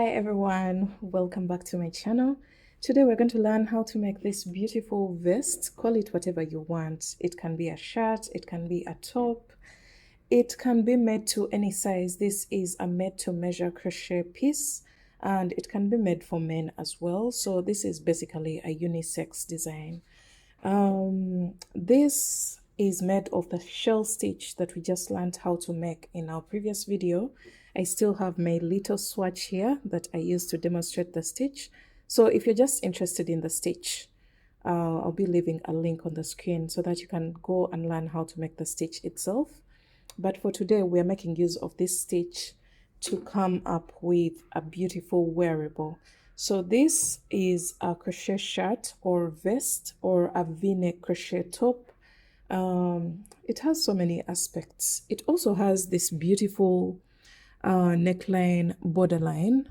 Hi everyone, welcome back to my channel. Today we're going to learn how to make this beautiful vest. Call it whatever you want. It can be a shirt, it can be a top, it can be made to any size. This is a made to measure crochet piece and it can be made for men as well. So this is basically a unisex design. This is made of the shell stitch that we just learned how to make in our previous video. I still have my little swatch here that I used to demonstrate the stitch. So if you're just interested in the stitch, I'll be leaving a link on the screen so that you can go and learn how to make the stitch itself. But for today, we're making use of this stitch to come up with a beautiful wearable. So this is a crochet shirt or vest or a V-neck crochet top. It has so many aspects. It also has this beautiful neckline borderline,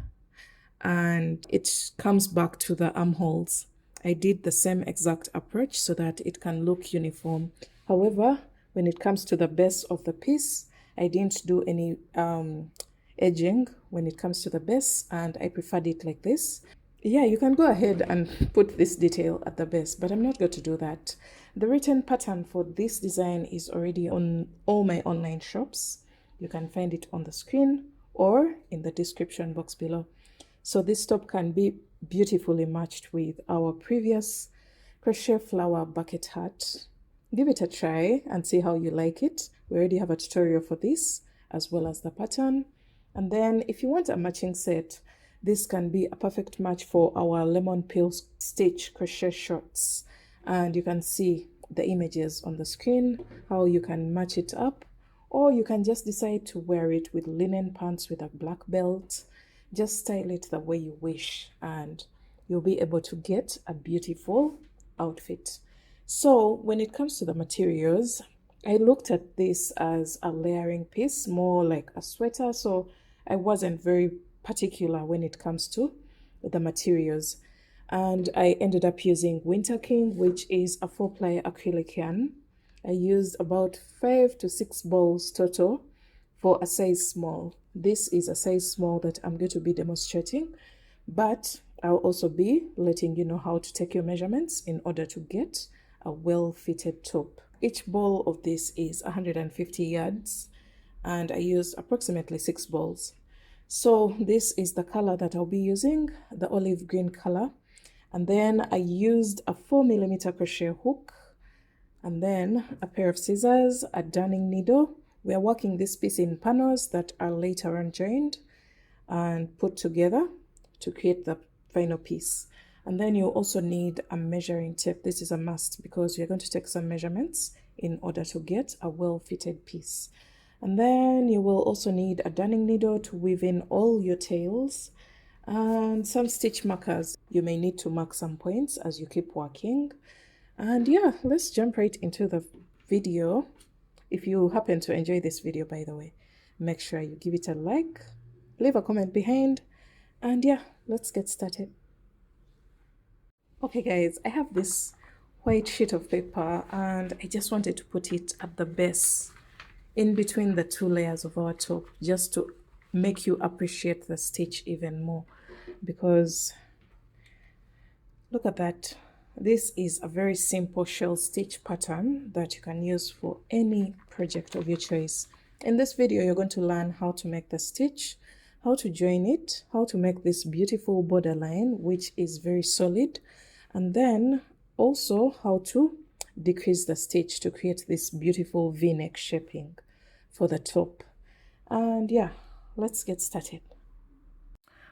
and it comes back to the armholes. I did the same exact approach so that it can look uniform. However, when it comes to the base of the piece, I didn't do any edging when it comes to the base, and I preferred it like this. Yeah, you can go ahead and put this detail at the base, but I'm not going to do that. The written pattern for this design is already on all my online shops. You can find it on the screen or in the description box below. So this top can be beautifully matched with our previous crochet flower bucket hat. Give it a try and see how you like it. We already have a tutorial for this as well as the pattern. And then if you want a matching set, this can be a perfect match for our lemon peel stitch crochet shorts. And you can see the images on the screen, how you can match it up, or you can just decide to wear it with linen pants with a black belt. Just style it the way you wish and you'll be able to get a beautiful outfit. So when it comes to the materials, I looked at this as a layering piece, more like a sweater. So I wasn't very particular when it comes to the materials. And I ended up using Winter King, which is a 4-ply acrylic yarn. I used about 5 to 6 balls total for a size small. This is a size small that I'm going to be demonstrating, but I'll also be letting you know how to take your measurements in order to get a well-fitted top. Each ball of this is 150 yards, and I used approximately 6 balls. So this is the color that I'll be using, the olive green color. And then I used a 4mm crochet hook, and then a pair of scissors, a darning needle. We are working this piece in panels that are later on joined and put together to create the final piece. And then you also need a measuring tape. This is a must because you're going to take some measurements in order to get a well-fitted piece. And then you will also need a darning needle to weave in all your tails and some stitch markers. You may need to mark some points as you keep working. And yeah, let's jump right into the video. If you happen to enjoy this video, by the way, make sure you give it a like, leave a comment behind, and yeah, let's get started. Okay guys, I have this white sheet of paper and I just wanted to put it at the base in between the 2 layers of our top, just to make you appreciate the stitch even more, because look at that. This is a very simple shell stitch pattern that you can use for any project of your choice. In this video, you're going to learn how to make the stitch, how to join it, how to make this beautiful borderline, which is very solid, and then also how to decrease the stitch to create this beautiful V-neck shaping for the top. And yeah, let's get started.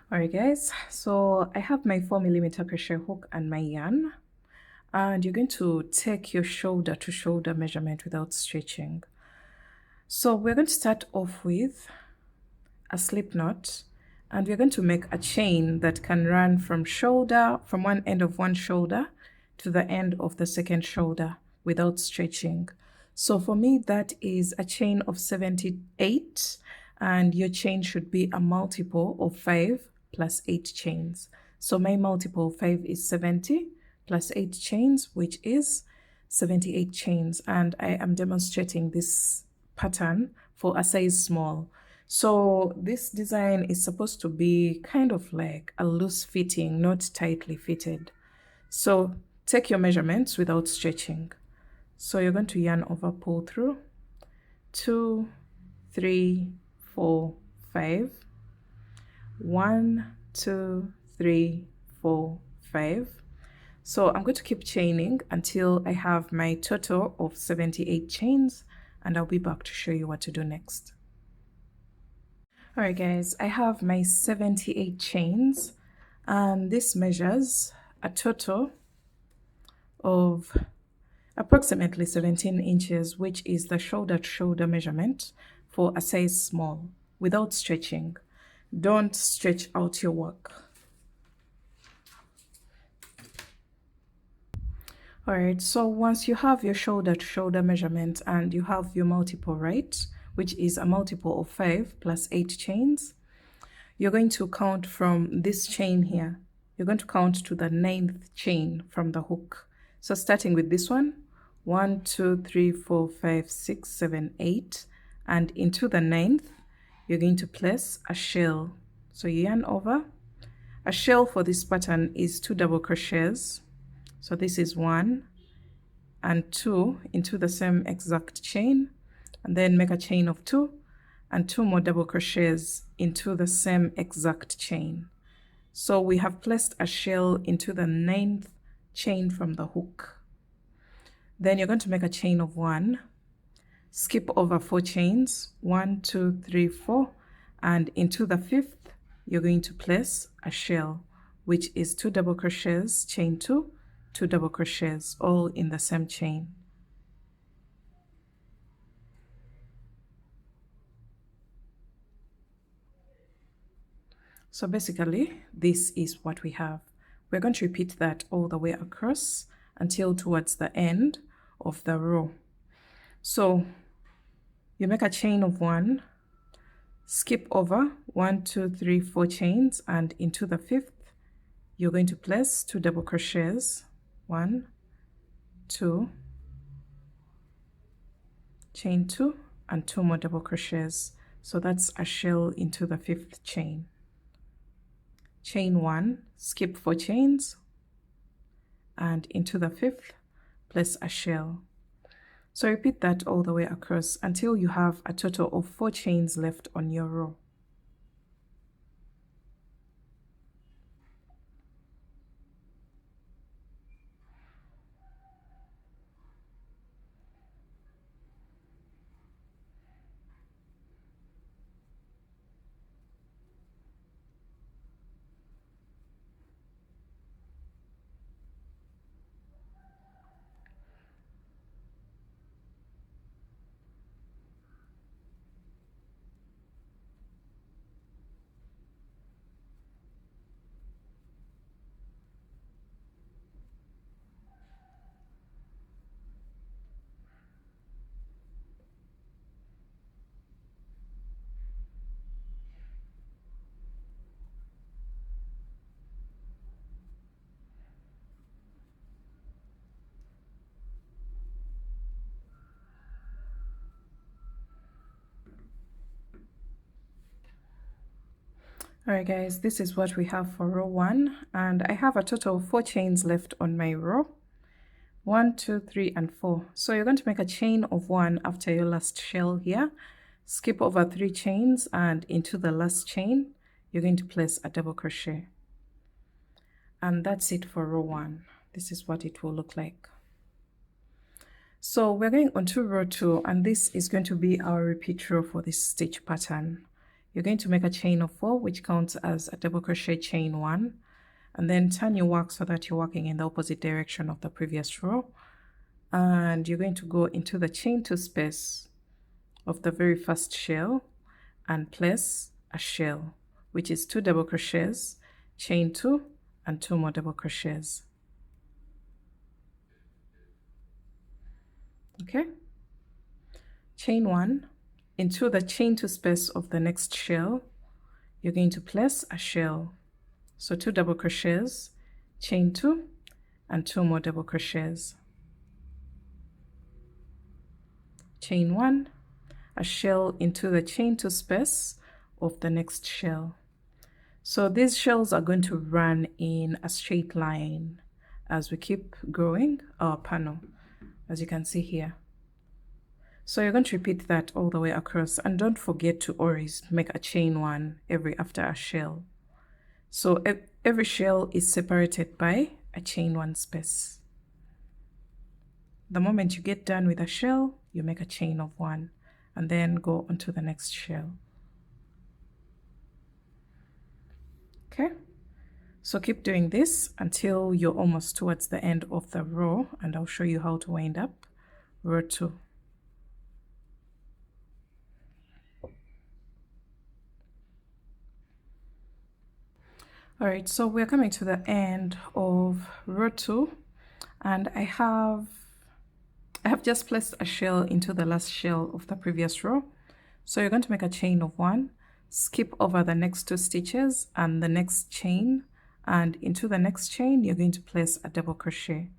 Alright guys, so I have my 4mm crochet hook and my yarn, and you're going to take your shoulder to shoulder measurement without stretching. So we're going to start off with a slip knot, and we're going to make a chain that can run from one end of one shoulder to the end of the second shoulder without stretching. So for me, that is a chain of 78, and your chain should be a multiple of 5 plus 8 chains. So my multiple of 5 is 70 plus 8 chains, which is 78 chains. And I am demonstrating this pattern for a size small. So this design is supposed to be kind of like a loose fitting, not tightly fitted. So take your measurements without stretching. So you're going to yarn over, pull through 2, 3, 4, 5, 1, 2, 3, 4, 5. So I'm going to keep chaining until I have my total of 78 chains, and I'll be back to show you what to do next. Alright guys, I have my 78 chains, and this measures a total of approximately 17 inches, which is the shoulder to shoulder measurement for a size small, without stretching. Don't stretch out your work. Alright, so once you have your shoulder to shoulder measurement and you have your multiple, right, which is a multiple of 5 plus 8 chains, you're going to count from this chain here. You're going to count to the 9th chain from the hook. So starting with this one, 1, 2, 3, 4, 5, 6, 7, 8, and into the 9th, you're going to place a shell. So you yarn over. A shell for this pattern is 2 double crochets. So this is 1 and 2 into the same exact chain, and then make a chain of 2 and 2 more double crochets into the same exact chain. So we have placed a shell into the 9th chain from the hook. Then you're going to make a chain of 1, skip over 4 chains, 1, 2, 3, 4, and into the 5th you're going to place a shell, which is 2 double crochets, chain 2, 2 double crochets, all in the same chain. So basically this is what we have. We're going to repeat that all the way across until towards the end of the row. So you make a chain of 1, skip over 1, 2, 3, 4 chains, and into the 5th you're going to place 2 double crochets, 1, 2, chain 2, and 2 more double crochets. So that's a shell into the 5th chain. Chain 1, skip 4 chains, and into the 5th place a shell. So repeat that all the way across until you have a total of 4 chains left on your row. Alright guys, this is what we have for row 1, and I have a total of 4 chains left on my row. 1, 2, 3, and 4. So you're going to make a chain of 1 after your last shell here, skip over 3 chains, and into the last chain you're going to place a double crochet. And that's it for row 1. This is what it will look like. So we're going on to row 2, and this is going to be our repeat row for this stitch pattern. You're going to make a chain of 4, which counts as a double crochet chain 1, and then turn your work so that you're working in the opposite direction of the previous row, and you're going to go into the chain 2 space of the very first shell and place a shell, which is 2 double crochets, chain 2, and 2 more double crochets. Okay, chain 1. Into the chain 2 space of the next shell, you're going to place a shell. So 2 double crochets, chain 2, and 2 more double crochets. Chain 1, a shell into the chain 2 space of the next shell. So these shells are going to run in a straight line as we keep growing our panel, as you can see here. So you're going to repeat that all the way across, and don't forget to always make a chain one every after a shell. So every shell is separated by a chain one space. The moment you get done with a shell, you make a chain of one and then go on to the next shell. Okay, so keep doing this until you're almost towards the end of the row, and I'll show you how to wind up row 2. All right, so we're coming to the end of row 2, and I have just placed a shell into the last shell of the previous row. So you're going to make a chain of 1, skip over the next 2 stitches and the next chain, and into the next chain you're going to place a double crochet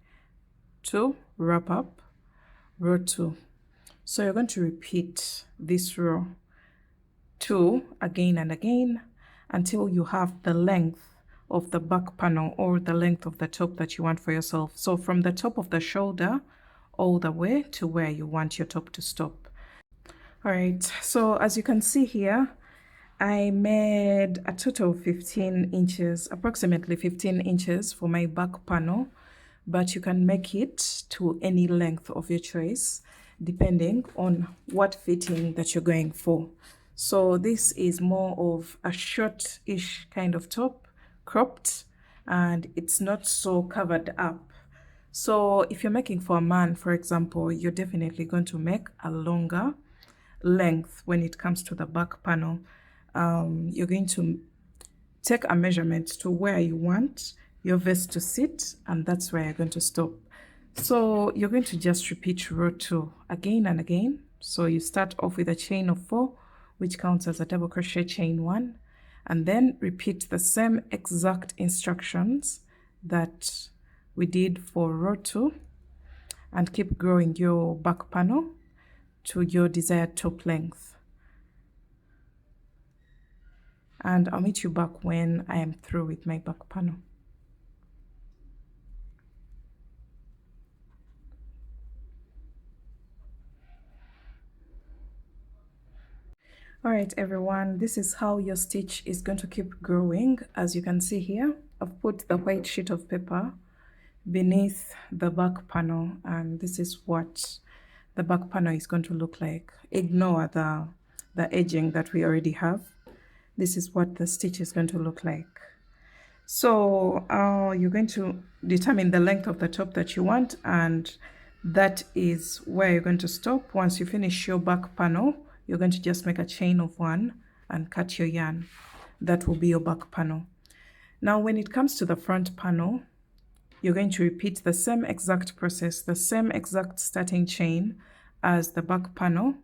to wrap up row 2. So you're going to repeat this row 2 again and again until you have the length of the back panel or the length of the top that you want for yourself. So from the top of the shoulder all the way to where you want your top to stop. All right, so as you can see here, I made a total of 15 inches, approximately 15 inches for my back panel, but you can make it to any length of your choice depending on what fitting that you're going for. So this is more of a short-ish kind of top, cropped, and it's not so covered up. So if you're making for a man, for example, you're definitely going to make a longer length when it comes to the back panel. You're going to take a measurement to where you want your vest to sit, and that's where you're going to stop. So you're going to just repeat row 2 again and again. So you start off with a chain of 4, which counts as a double crochet chain 1, and then repeat the same exact instructions that we did for row 2, and keep growing your back panel to your desired top length. And I'll meet you back when I am through with my back panel. All right, everyone, this is how your stitch is going to keep growing. As you can see here, I've put the white sheet of paper beneath the back panel, and this is what the back panel is going to look like. Ignore the edging that we already have. This is what the stitch is going to look like. So you're going to determine the length of the top that you want, and that is where you're going to stop. Once you finish your back panel, you're going to just make a chain of 1 and cut your yarn. That will be your back panel. Now when it comes to the front panel, you're going to repeat the same exact process, the same exact starting chain as the back panel.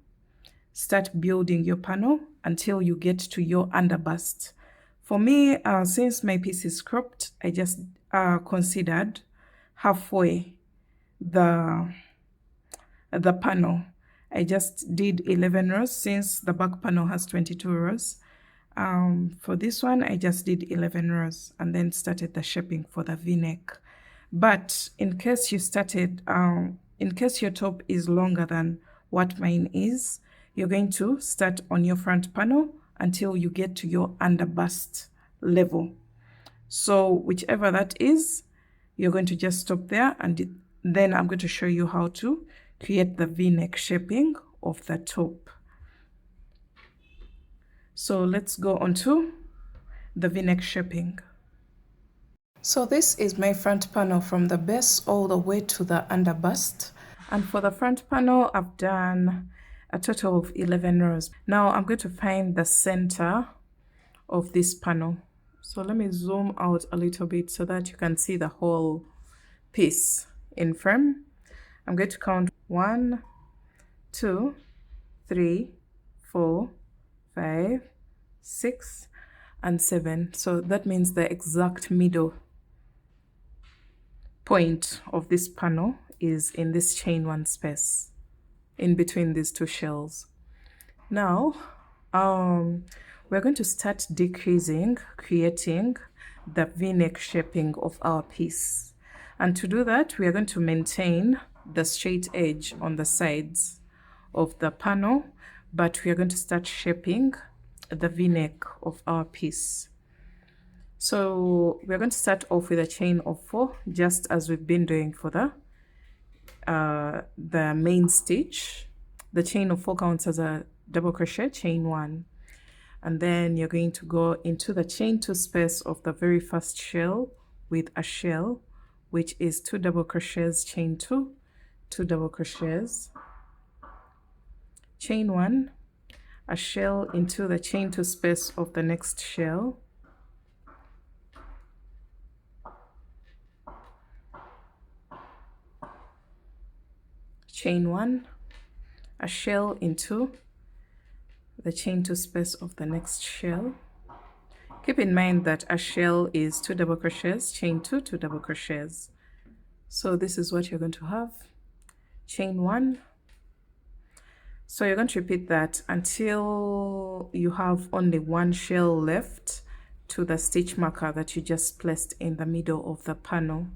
Start building your panel until you get to your underbust. For me, since my piece is cropped, I just considered halfway the panel. I just did 11 rows since the back panel has 22 rows. For this one, I just did 11 rows and then started the shaping for the V-neck. But in case you started, in case your top is longer than what mine is, you're going to start on your front panel until you get to your underbust level. So whichever that is, you're going to just stop there, and then I'm going to show you how to create the V-neck shaping of the top. So let's go on to the V-neck shaping. So this is my front panel from the base all the way to the underbust, and for the front panel I've done a total of 11 rows. Now I'm going to find the center of this panel. So let me zoom out a little bit so that you can see the whole piece in frame. I'm going to count 1, 2, 3, 4, 5, 6, and 7. So that means the exact middle point of this panel is in this chain 1 space in between these 2 shells. Now we're going to start decreasing, creating the V-neck shaping of our piece. And to do that, we are going to maintain the straight edge on the sides of the panel, but we are going to start shaping the V-neck of our piece. So we're going to start off with a chain of 4, just as we've been doing for the main stitch. The chain of 4 counts as a double crochet, chain 1. And then you're going to go into the chain 2 space of the very first shell with a shell, which is 2 double crochets, chain 2, 2 double crochets, chain 1, a shell into the chain 2 space of the next shell, chain 1, a shell into the chain 2 space of the next shell. Keep in mind that a shell is 2 double crochets, chain 2, 2 double crochets. So this is what you're going to have, chain 1. So you're going to repeat that until you have only 1 shell left to the stitch marker that you just placed in the middle of the panel.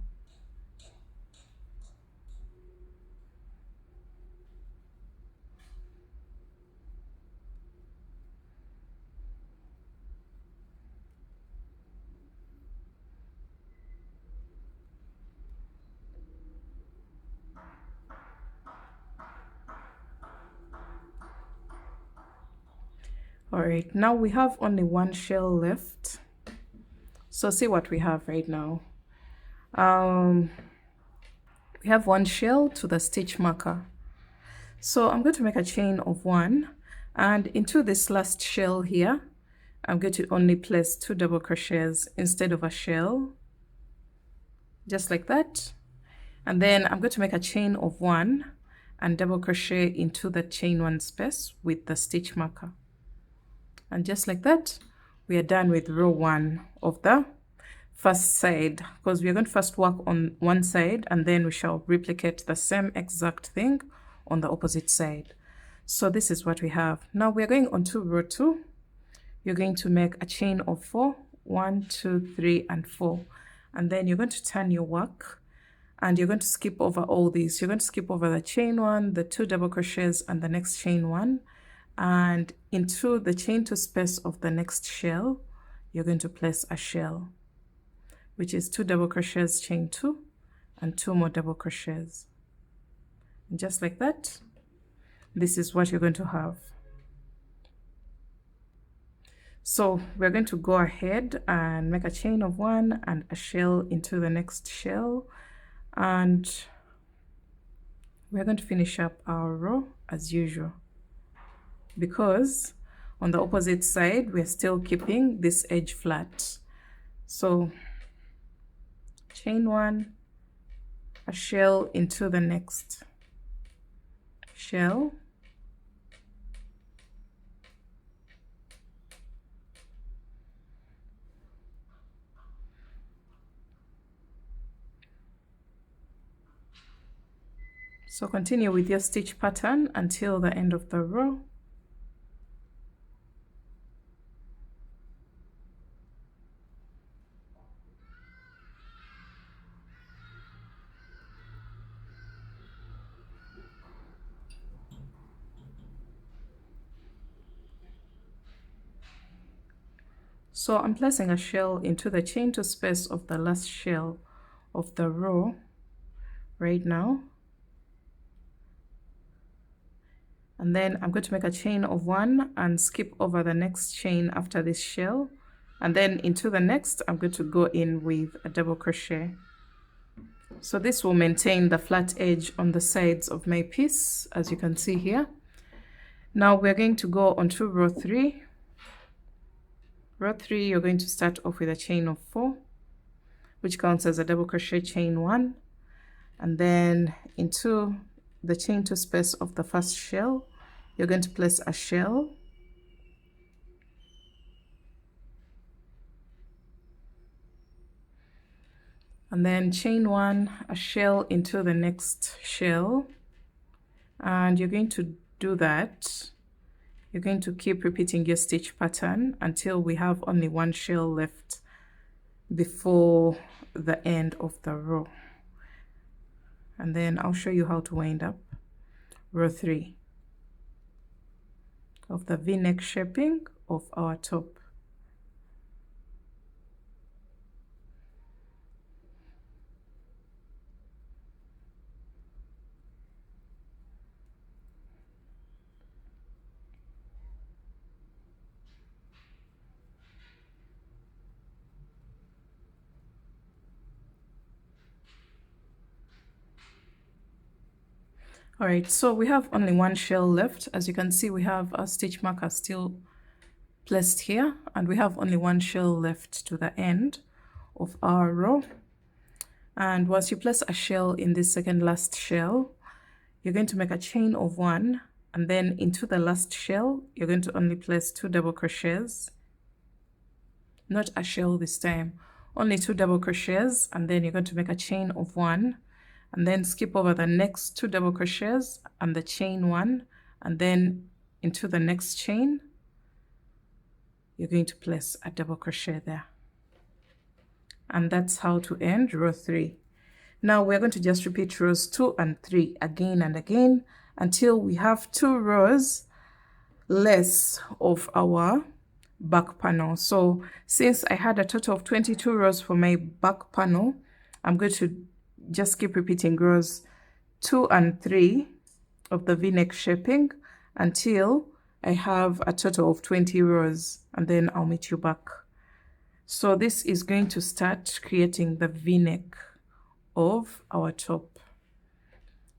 All right, now we have only 1 shell left. So see what we have right now. We have 1 shell to the stitch marker. So I'm going to make a chain of 1, and into this last shell here, I'm going to only place 2 double crochets instead of a shell, just like that. And then I'm going to make a chain of 1 and double crochet into the chain 1 space with the stitch marker. And just like that, we are done with row 1 of the first side, because we are going to first work on one side and then we shall replicate the same exact thing on the opposite side. So this is what we have. Now we are going on to row 2. You're going to make a chain of 4, 1, 2, 3, and 4. And then you're going to turn your work and you're going to skip over all these. You're going to skip over the chain 1, the 2 double crochets, and the next chain 1. And into the chain 2 space of the next shell, you're going to place a shell, which is 2 double crochets, chain 2, and 2 more double crochets. And just like that, this is what you're going to have. So we're going to go ahead and make a chain of 1 and a shell into the next shell, and we're going to finish up our row as usual, because on the opposite side we're still keeping this edge flat. So chain 1, a shell into the next shell, so continue with your stitch pattern until the end of the row. So I'm placing a shell into the chain 2 space of the last shell of the row right now. And then I'm going to make a chain of 1 and skip over the next chain after this shell. And then into the next, I'm going to go in with a double crochet. So this will maintain the flat edge on the sides of my piece, as you can see here. Now we're going to go on to row 3. Row 3, you're going to start off with a chain of 4, which counts as a double crochet, chain 1, and then into the chain 2 space of the first shell, you're going to place a shell, and then chain 1, a shell into the next shell, and you're going to do that you're going to keep repeating your stitch pattern until we have only one shell left before the end of the row. And then I'll show you how to wind up row 3 of the V-neck shaping of our top. All right, so we have only one shell left. As you can see, we have our stitch marker still placed here, and we have only one shell left to the end of our row. And once you place a shell in this second last shell, you're going to make a chain of 1, and then into the last shell you're going to only place 2 double crochets, not a shell this time, only 2 double crochets, and then you're going to make a chain of 1, and then skip over the next 2 double crochets and the chain 1, and then into the next chain you're going to place a double crochet there. And that's how to end row 3. Now we're going to just repeat rows 2 and 3 again and again until we have 2 rows less of our back panel. So since I had a total of 22 rows for my back panel, I'm going to just keep repeating rows 2 and 3 of the V-neck shaping until I have a total of 20 rows, and then I'll meet you back. So this is going to start creating the V-neck of our top.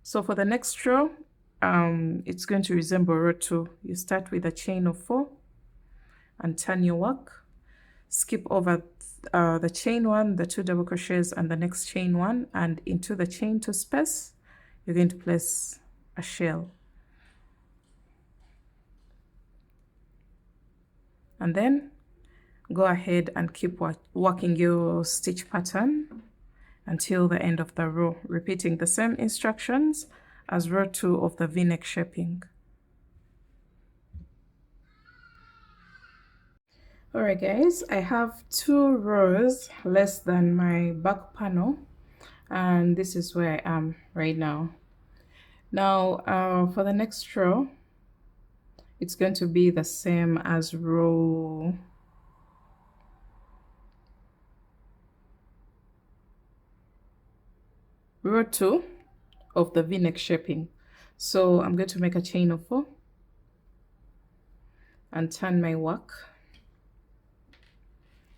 So for the next row, it's going to resemble row 2. You start with a chain of 4 and turn your work, skip over the chain 1, the 2 double crochets, and the next chain 1, and into the chain 2 space you're going to place a shell, and then go ahead and keep working your stitch pattern until the end of the row, repeating the same instructions as row 2 of the V-neck shaping. Alright guys, I have 2 rows less than my back panel, and this is where I am right now. Now for the next row, it's going to be the same as row 2 of the V-neck shaping. So I'm going to make a chain of 4 and turn my work,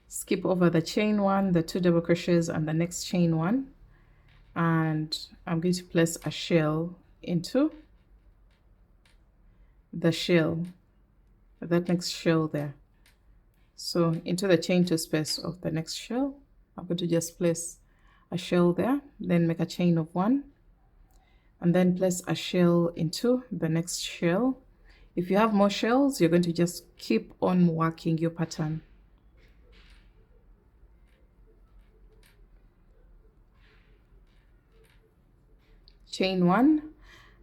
skip over the chain 1, the 2 double crochets, and the next chain 1, and I'm going to place a shell into the shell, that next shell there. So into the chain 2 space of the next shell, I'm going to just place a shell there, then make a chain of 1, and then place a shell into the next shell. If you have more shells, you're going to just keep on working your pattern. Chain 1,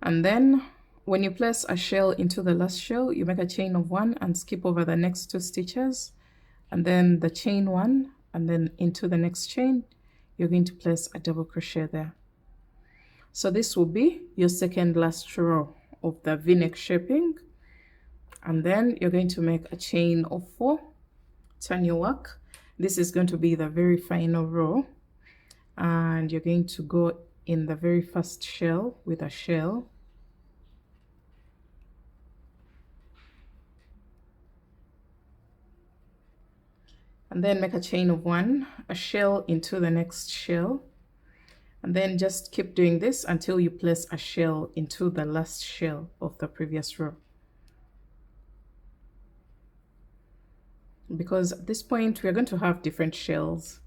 and then when you place a shell into the last shell, you make a chain of 1 and skip over the next 2 stitches, and then the chain 1, and then into the next chain you're going to place a double crochet there. So this will be your second last row of the V-neck shaping, and then you're going to make a chain of 4, turn your work. This is going to be the very final row, and you're going to go in the very first shell with a shell, and then make a chain of 1, a shell into the next shell, and then just keep doing this until you place a shell into the last shell of the previous row. Because at this point we're going to have different shells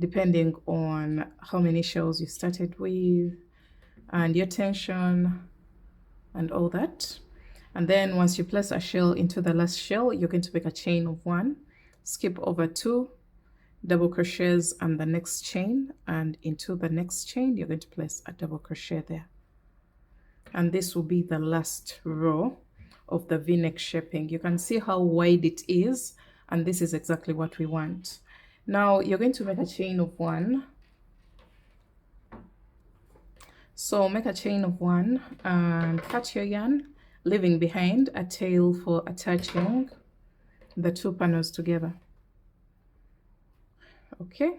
depending on how many shells you started with and your tension and all that. And then once you place a shell into the last shell, you're going to make a chain of 1, skip over 2 double crochets and the next chain, and into the next chain you're going to place a double crochet there. And this will be the last row of the V-neck shaping. You can see how wide it is, and this is exactly what we want. Now you're going to make a chain of 1. So make a chain of 1 and cut your yarn, leaving behind a tail for attaching the 2 panels together. Okay,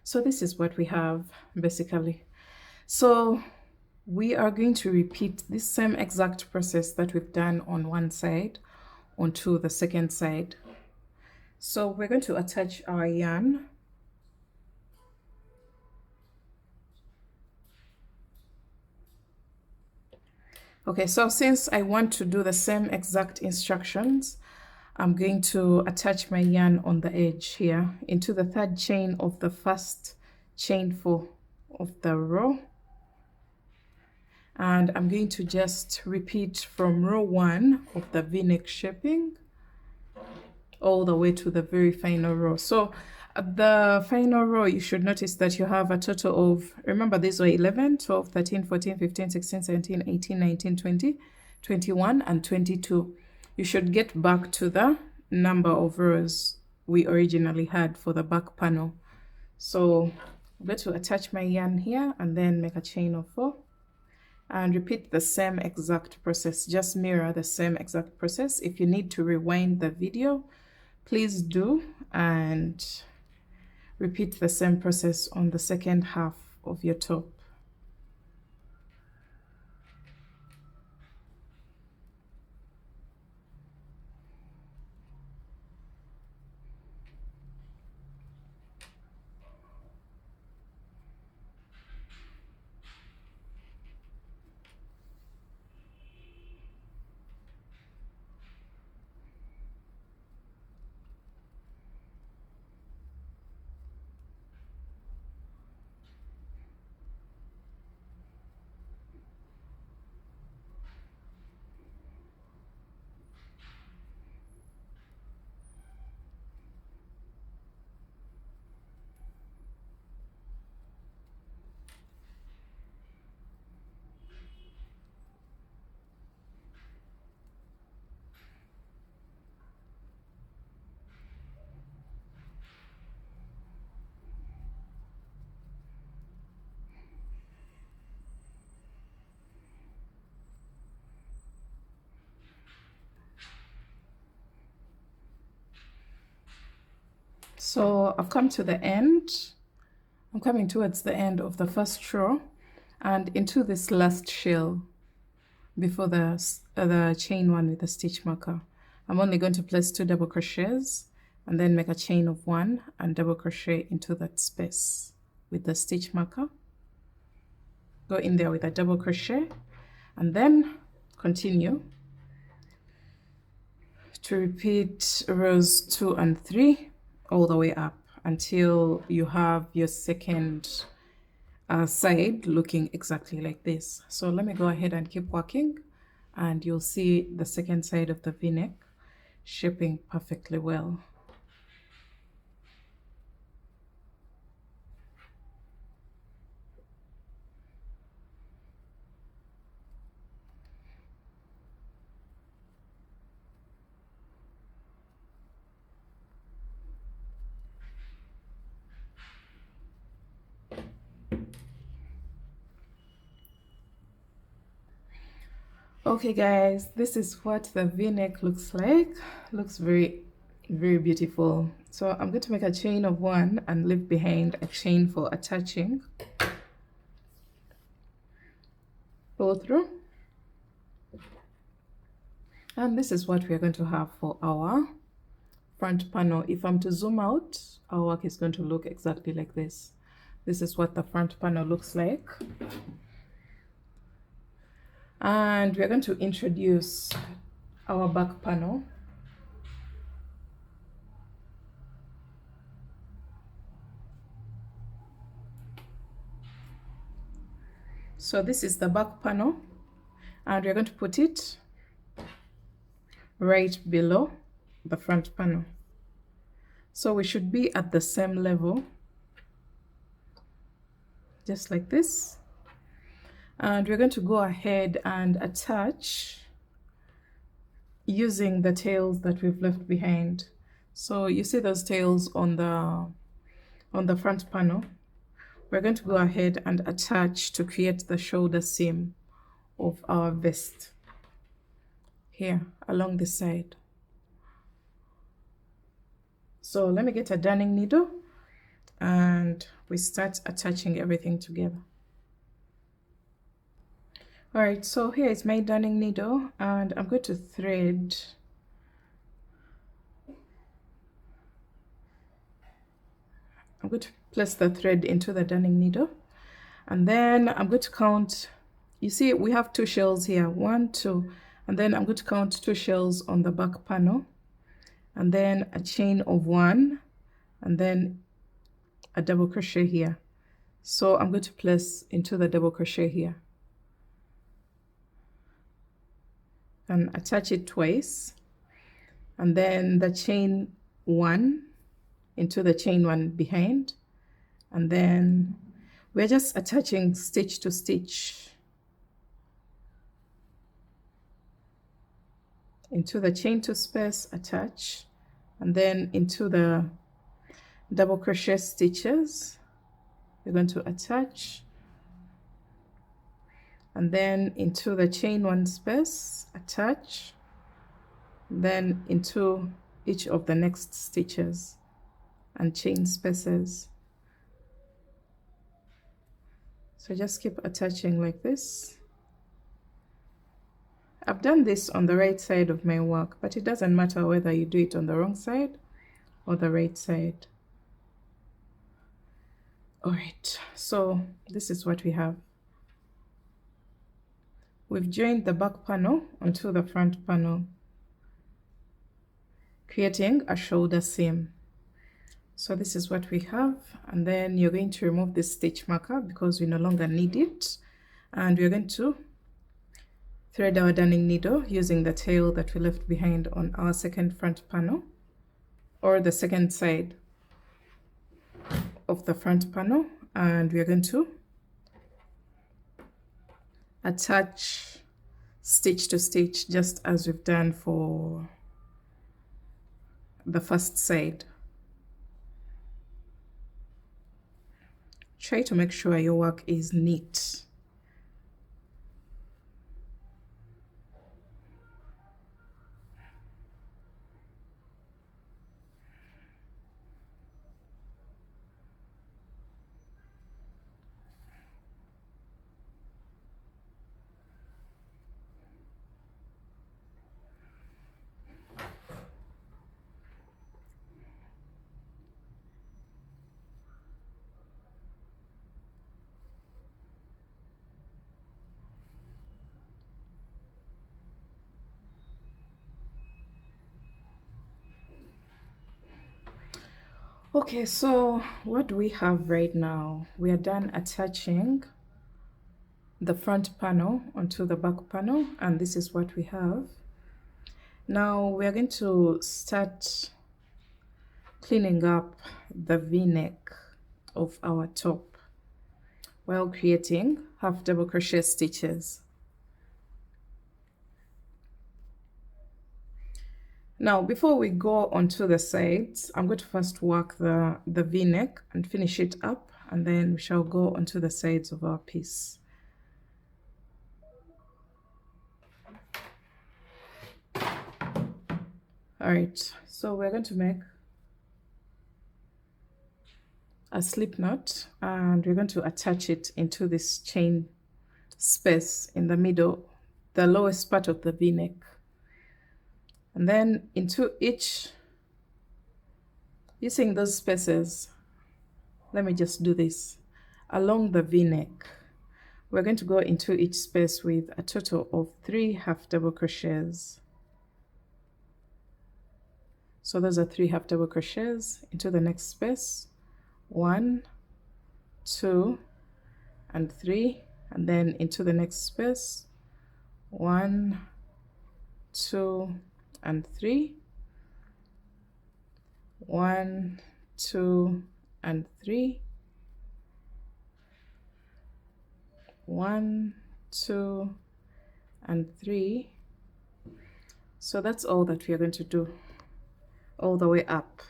so this is what we have basically. So we are going to repeat this same exact process that we've done on one side onto the second side. So we're going to attach our yarn. Okay, so since I want to do the same exact instructions, I'm going to attach my yarn on the edge here into the 3rd chain of the 1st chain 4 of the row. And I'm going to just repeat from row 1 of the V-neck shaping all the way to the very final row. So at the final row, you should notice that you have a total of, remember these were 11, 12, 13, 14, 15, 16, 17, 18, 19, 20, 21, and 22. You should get back to the number of rows we originally had for the back panel. So I'm going to attach my yarn here and then make a chain of 4 and repeat the same exact process. Just mirror the same exact process. If you need to rewind the video, please do, and repeat the same process on the second half of your top. So I've come to the end. I'm coming towards the end of the 1st row and into this last shell before the chain 1 with the stitch marker. I'm only going to place 2 double crochets and then make a chain of 1 and double crochet into that space with the stitch marker. Go in there with a double crochet and then continue to repeat rows 2 and 3 all the way up until you have your second side looking exactly like this. So let me go ahead and keep working and you'll see the second side of the V-neck shaping perfectly well. Okay guys, this is what the V-neck looks like. Looks very beautiful. So I'm going to make a chain of 1 and leave behind a chain for attaching. Pull through. And this is what we're going to have for our front panel. If I'm to zoom out, our work is going to look exactly like this. This is what the front panel looks like. And we're going to introduce our back panel. So this is the back panel and we're going to put it right below the front panel. So we should be at the same level, just like this. And we're going to go ahead and attach using the tails that we've left behind. So you see those tails on the front panel. We're going to go ahead and attach to create the shoulder seam of our vest here along the side. So let me get a darning needle and we start attaching everything together. All right, so here is my darning needle and I'm going to thread I'm going to place the thread into the darning needle, and then I'm going to count. You see we have 2 shells here, 1, 2, and then I'm going to count 2 shells on the back panel, and then a chain of 1, and then a double crochet here. So I'm going to place into the double crochet here and attach it twice, and then the chain 1 into the chain 1 behind, and then we're just attaching stitch to stitch into the chain 2 space, attach, and then into the double crochet stitches we're going to attach, and then into the chain 1 space, attach, then into each of the next stitches and chain spaces. So just keep attaching like this. I've done this on the right side of my work, but it doesn't matter whether you do it on the wrong side or the right side. All right, so this is what we have. We've joined the back panel onto the front panel, creating a shoulder seam. So this is what we have, and then you're going to remove this stitch marker because we no longer need it, and we're going to thread our darning needle using the tail that we left behind on our second front panel, or the second side of the front panel, and we're going to attach stitch to stitch just as we've done for the first side. Try to make sure your work is neat. Okay, so what do we have right now? We are done attaching the front panel onto the back panel, and this is what we have. Now we are going to start cleaning up the V-neck of our top while creating half double crochet stitches. Now, before we go onto the sides, I'm going to first work the V-neck and finish it up, and then we shall go onto the sides of our piece. All right, so we're going to make a slip knot, and we're going to attach it into this chain space in the middle, the lowest part of the V-neck. And then into each, using those spaces, let me just do this. Along the V-neck, we're going to go into each space with a total of 3 half double crochets. So those are 3 half double crochets into the next space. 1, 2, and 3, and then into the next space. 1, 2, and 3, 1, 2, and 3, 1, 2, and 3, So that's all that we are going to do all the way up.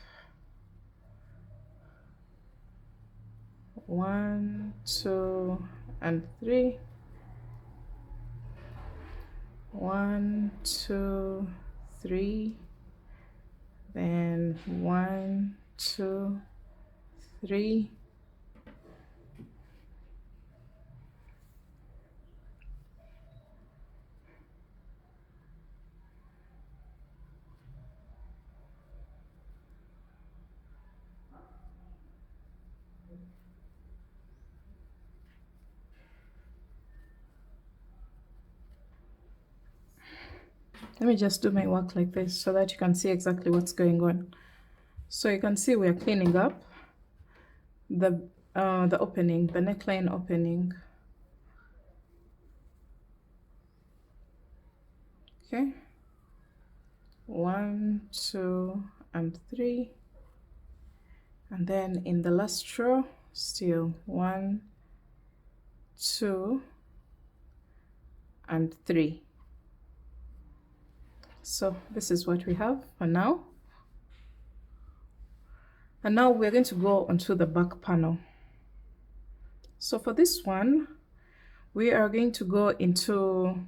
1, 2, and 3. 1, 2, 3. Then 1, 2, 3. Let me just do my work like this so that you can see exactly what's going on. So you can see we're cleaning up the opening, the neckline opening. Okay. 1, 2, and 3. And then in the last row, still 1, 2, and 3. So this is what we have for now. And now we're going to go onto the back panel. So for this one, we are going to go into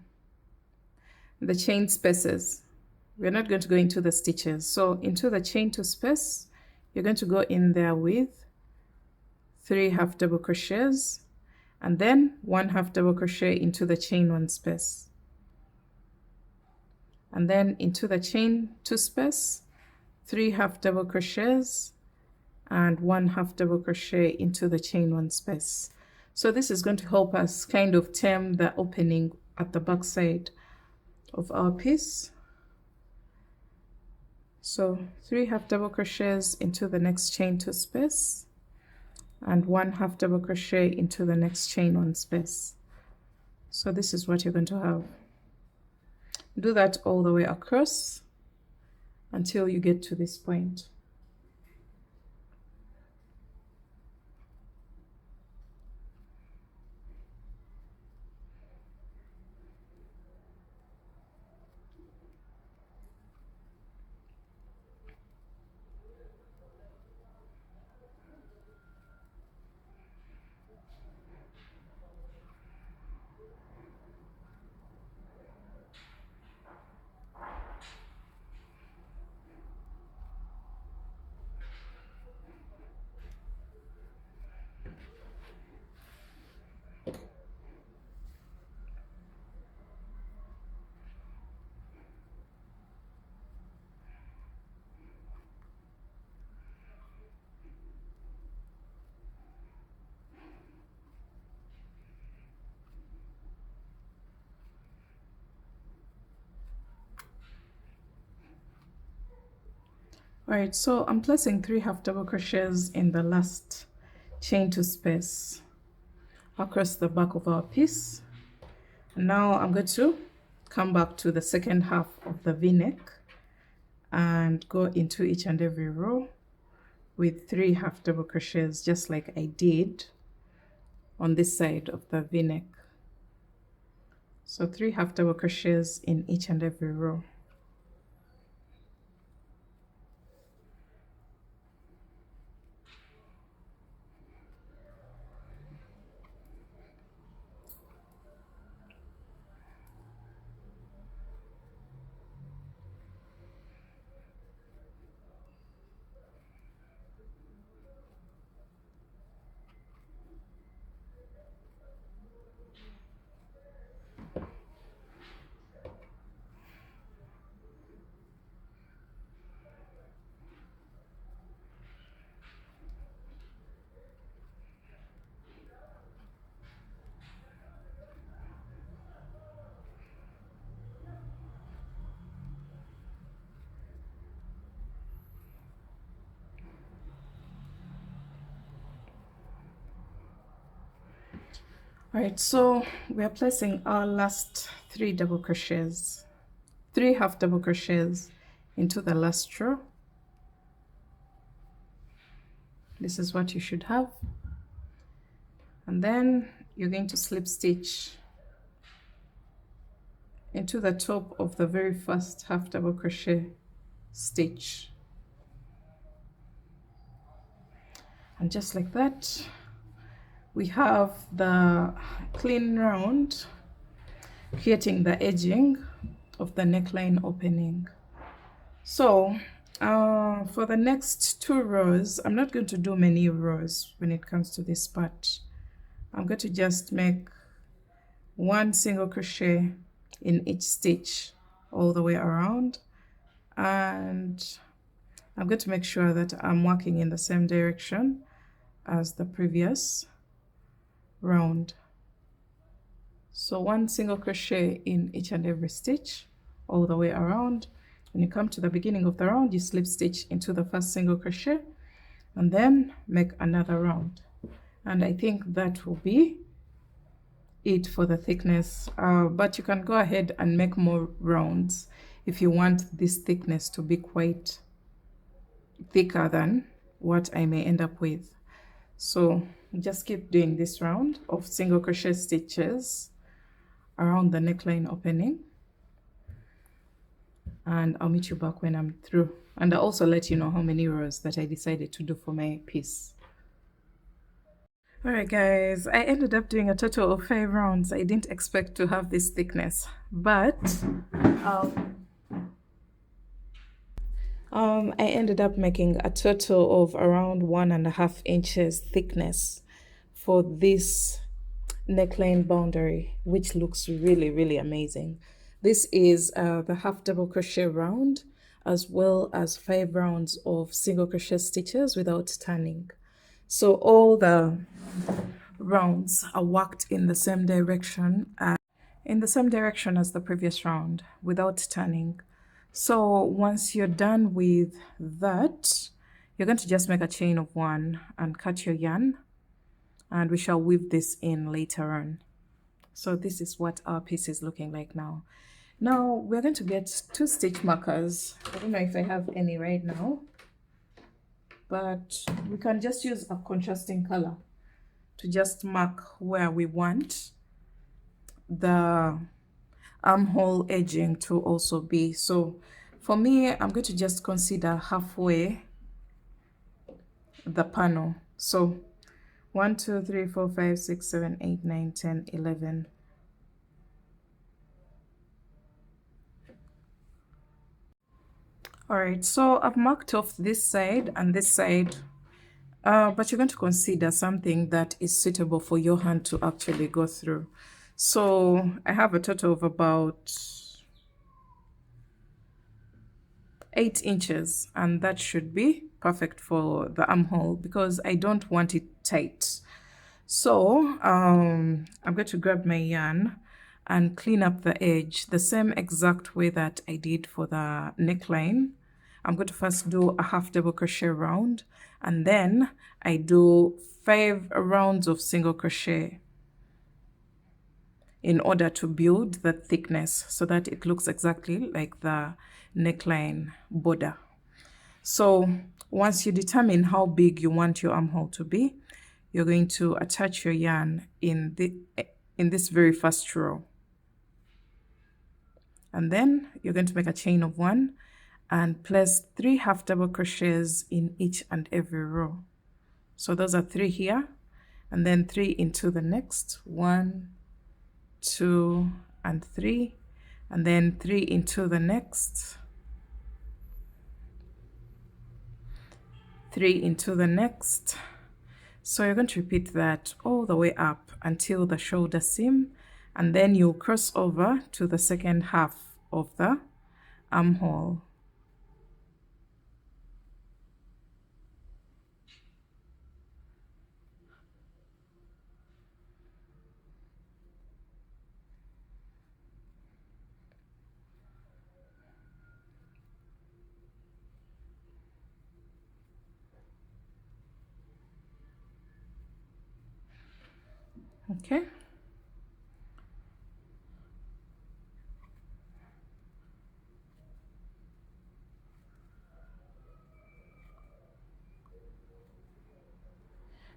the chain spaces. We're not going to go into the stitches. So into the chain to space, you're going to go in there with 3 half double crochets and then 1 half double crochet into the chain 1 space. And then into the chain 2 space, 3 half double crochets and 1 half double crochet into the chain 1 space. So this is going to help us kind of tame the opening at the back side of our piece. So 3 half double crochets into the next chain 2 space and 1 half double crochet into the next chain 1 space. So this is what you're going to have. Do that all the way across until you get to this point. All right, so I'm placing 3 half double crochets in the last chain 2 space across the back of our piece. Now I'm going to come back to the second half of the V-neck and go into each and every row with 3 half double crochets, just like I did on this side of the V-neck. So 3 half double crochets in each and every row. All right, so we are placing our last 3 double crochets, 3 half double crochets into the last row. This is what you should have. And then you're going to slip stitch into the top of the very first half double crochet stitch. And just like that, we have the clean round, creating the edging of the neckline opening. So for the next 2 rows, I'm not going to do many rows when it comes to this part. I'm going to just make 1 single crochet in each stitch all the way around, and I'm going to make sure that I'm working in the same direction as the previous round. So 1 single crochet in each and every stitch all the way around. When you come to the beginning of the round, you slip stitch into the first single crochet and then make another round. And I think that will be it for the thickness, but you can go ahead and make more rounds if you want this thickness to be quite thicker than what I may end up with. So just keep doing this round of single crochet stitches around the neckline opening, and I'll meet you back when I'm through, and I'll also let you know how many rows that I decided to do for my piece. Alright guys, I ended up doing a total of 5 rounds. I didn't expect to have this thickness, but I ended up making a total of around 1.5 inches thickness for this neckline boundary, which looks really amazing. This is the half double crochet round, as well as 5 rounds of single crochet stitches without turning. So all the rounds are worked in the same direction as the previous round without turning. So once you're done with that, you're going to just make a chain of 1 and cut your yarn, and we shall weave this in later on. So this is what our piece is looking like now. Now we're going to get 2 stitch markers. I don't know if I have any right now, but we can just use a contrasting color to just mark where we want the armhole edging to also be. So for me, I'm going to just consider halfway the panel. So 1 2 3 4 5 6 7 8 9 10 11. All right, so I've marked off this side and this side, but you're going to consider something that is suitable for your hand to actually go through. So I have a total of about 8 inches, and that should be perfect for the armhole because I don't want it tight. So I'm going to grab my yarn and clean up the edge the same exact way that I did for the neckline. I'm going to first do a half double crochet round, and then I do 5 rounds of single crochet in order to build the thickness so that it looks exactly like the neckline border. So once you determine how big you want your armhole to be, you're going to attach your yarn in this very first row. And then you're going to make a chain of 1 and place 3 half double crochets in each and every row. So those are 3 here, and then 3 into the next, 1 2 and 3, and then 3 into the next, 3 into the next. So you're going to repeat that all the way up until the shoulder seam, and then you'll cross over to the second half of the armhole. Okay.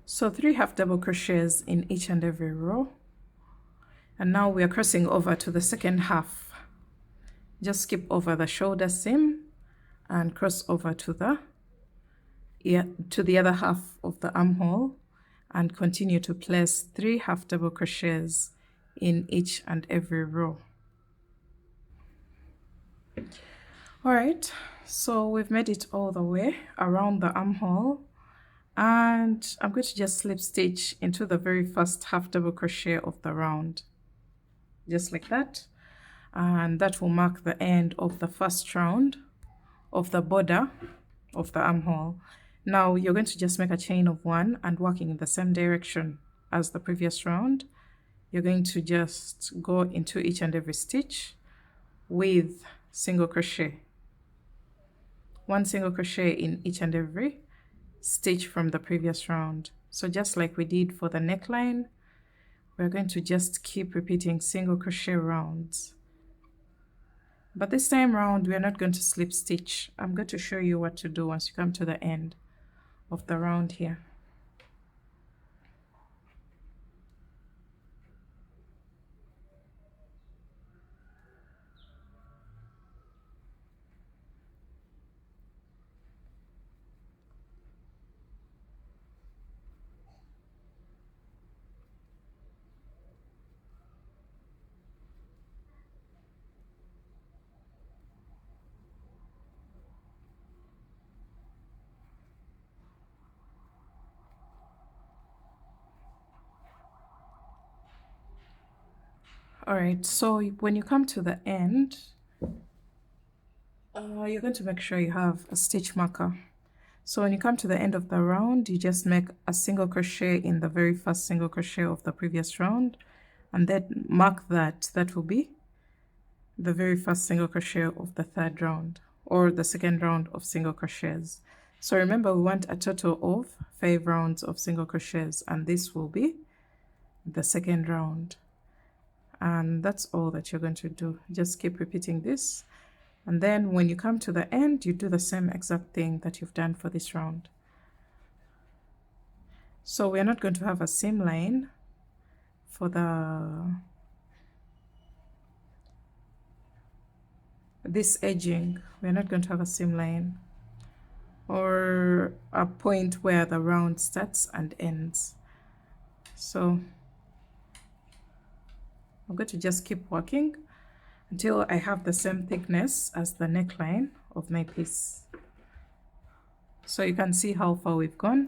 So 3 half double crochets in each and every row, and now we are crossing over to the second half Just skip over the shoulder seam and cross over to the other half of the armhole and continue to place 3 half double crochets in each and every row. All right, so we've made it all the way around the armhole, and I'm going to just slip stitch into the very first half double crochet of the round, just like that, and that will mark the end of the first round of the border of the armhole. Now you're going to just make a chain of 1 and working in the same direction as the previous round. You're going to just go into each and every stitch with single crochet, 1 single crochet in each and every stitch from the previous round. So just like we did for the neckline, we're going to just keep repeating single crochet rounds. But this time round, we're not going to slip stitch. I'm going to show you what to do once you come to the end of the round here. All right, so when you come to the end, you're going to make sure you have a stitch marker. So when you come to the end of the round, you just make a single crochet in the very first single crochet of the previous round, and then mark that. That will be the very first single crochet of the third round, or the second round of single crochets. So remember, we want a total of 5 rounds of single crochets, and this will be the second round. And that's all that you're going to do. Just keep repeating this, and then when you come to the end, you do the same exact thing that you've done for this round. So we're not going to have a seam line for this edging. We're not going to have a seam line or a point where the round starts and ends. So I'm going to just keep working until I have the same thickness as the neckline of my piece. So you can see how far we've gone.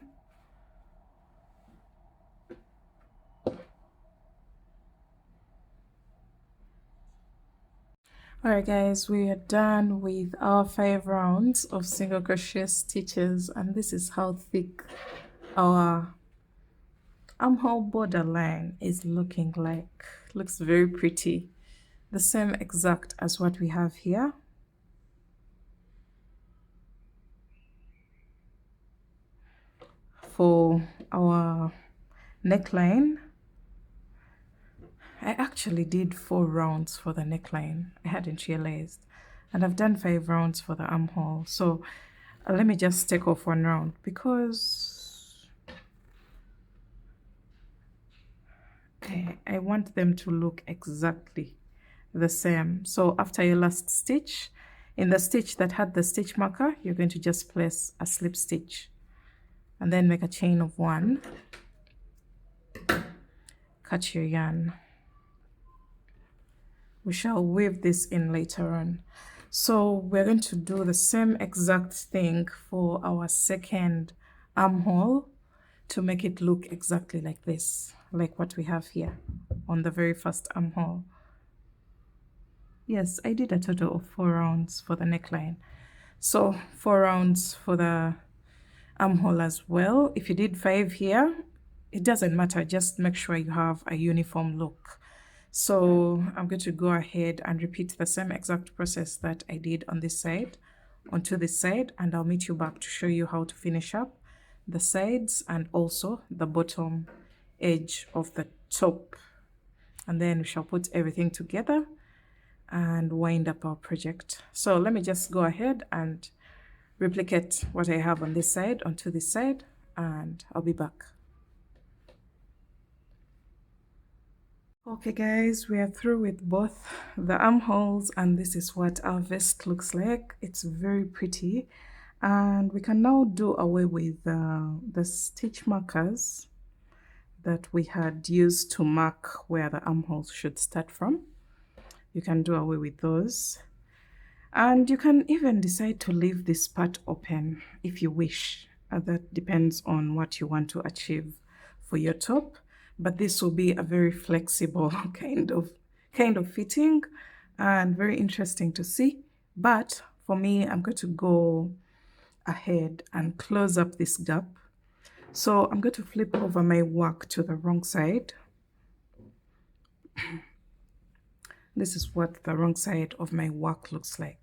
Alright guys, we are done with our 5 rounds of single crochet stitches, and this is how thick our armhole borderline is looking like. Looks very pretty. The same exact as what we have here. For our neckline, I actually did 4 rounds for the neckline. I hadn't realized. And I've done 5 rounds for the armhole. So let me just take off 1 round because I want them to look exactly the same. So after your last stitch, in the stitch that had the stitch marker, you're going to just place a slip stitch and then make a chain of 1. Cut your yarn. We shall weave this in later on. So we're going to do the same exact thing for our second armhole to make it look exactly like this, like what we have here on the very first armhole. Yes, I did a total of 4 rounds for the neckline. So 4 rounds for the armhole as well. If you did 5 here, it doesn't matter, just make sure you have a uniform look. So I'm going to go ahead and repeat the same exact process that I did on this side onto this side, and I'll meet you back to show you how to finish up the sides and also the bottom edge of the top. And then we shall put everything together and wind up our project. So let me just go ahead and replicate what I have on this side onto this side, and I'll be back. Okay guys, we are through with both the armholes and this is what our vest looks like. It's very pretty and we can now do away with the stitch markers that we had used to mark where the armholes should start from. You can do away with those. And you can even decide to leave this part open if you wish. That depends on what you want to achieve for your top. But this will be a very flexible kind of fitting and very interesting to see. But for me, I'm going to go ahead and close up this gap. So I'm going to flip over my work to the wrong side. This is what the wrong side of my work looks like.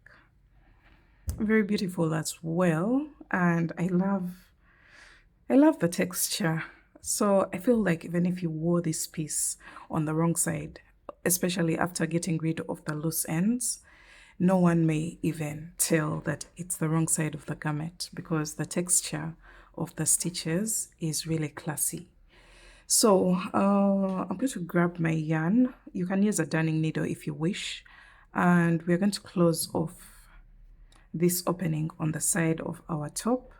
Very beautiful as well, and I love the texture. So I feel like even if you wore this piece on the wrong side, especially after getting rid of the loose ends, no one may even tell that it's the wrong side of the garment because the texture of the stitches is really classy. So I'm going to grab my yarn. You can use a darning needle if you wish, and we're going to close off this opening on the side of our top,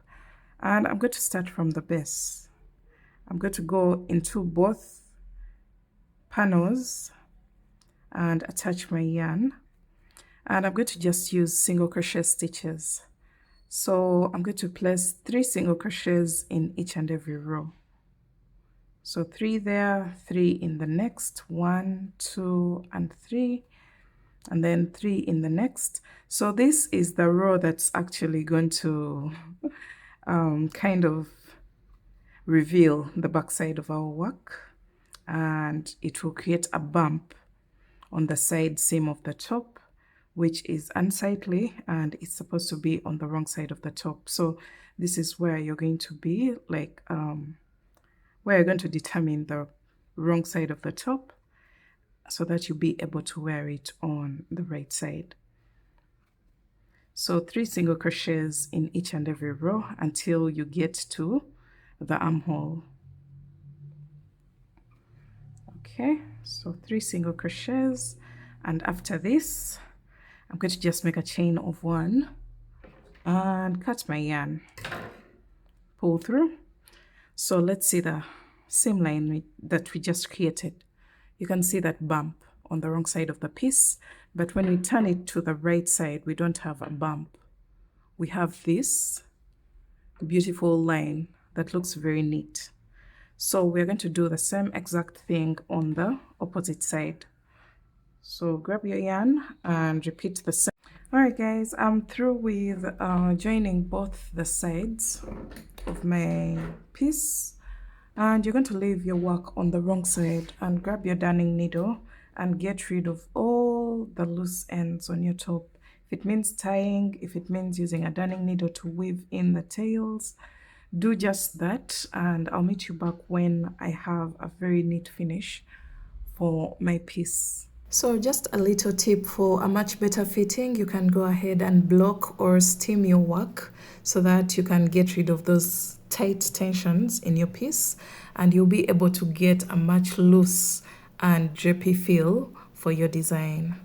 and I'm going to start from the base. I'm going to go into both panels and attach my yarn, and I'm going to just use single crochet stitches. So I'm going to place 3 single crochets in each and every row. So 3 there, 3 in the next, 1, 2, and 3, and then 3 in the next. So this is the row that's actually going to kind of reveal the back side of our work, and it will create a bump on the side seam of the top, which is unsightly, and it's supposed to be on the wrong side of the top. So this is where you're going to be like where you're going to determine the wrong side of the top so that you'll be able to wear it on the right side. So 3 single crochets in each and every row until you get to the armhole. Okay, so 3 single crochets, and after this I'm going to just make a chain of 1 and cut my yarn, pull through. So let's see the seam line that we just created. You can see that bump on the wrong side of the piece, but when we turn it to the right side, we don't have a bump. We have this beautiful line that looks very neat. So we're going to do the same exact thing on the opposite side. So grab your yarn and repeat the same. All right guys, I'm through with joining both the sides of my piece, and you're going to leave your work on the wrong side and grab your darning needle and get rid of all the loose ends on your top. If it means tying, if it means using a darning needle to weave in the tails, do just that, and I'll meet you back when I have a very neat finish for my piece. So just a little tip for a much better fitting: you can go ahead and block or steam your work so that you can get rid of those tight tensions in your piece, and you'll be able to get a much loose and drapey feel for your design.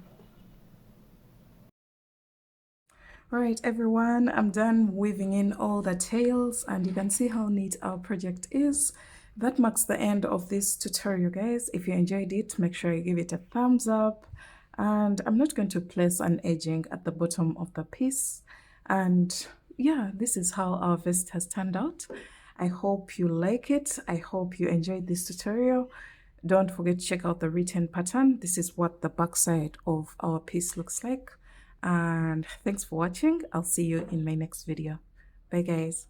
All right everyone, I'm done weaving in all the tails, and you can see how neat our project is. That marks the end of this tutorial guys. If you enjoyed it, make sure you give it a thumbs up, and I'm not going to place an edging at the bottom of the piece. And yeah, this is how our vest has turned out. I hope you like it. I hope you enjoyed this tutorial. Don't forget to check out the written pattern. This is what the back side of our piece looks like. And thanks for watching. I'll see you in my next video. Bye guys.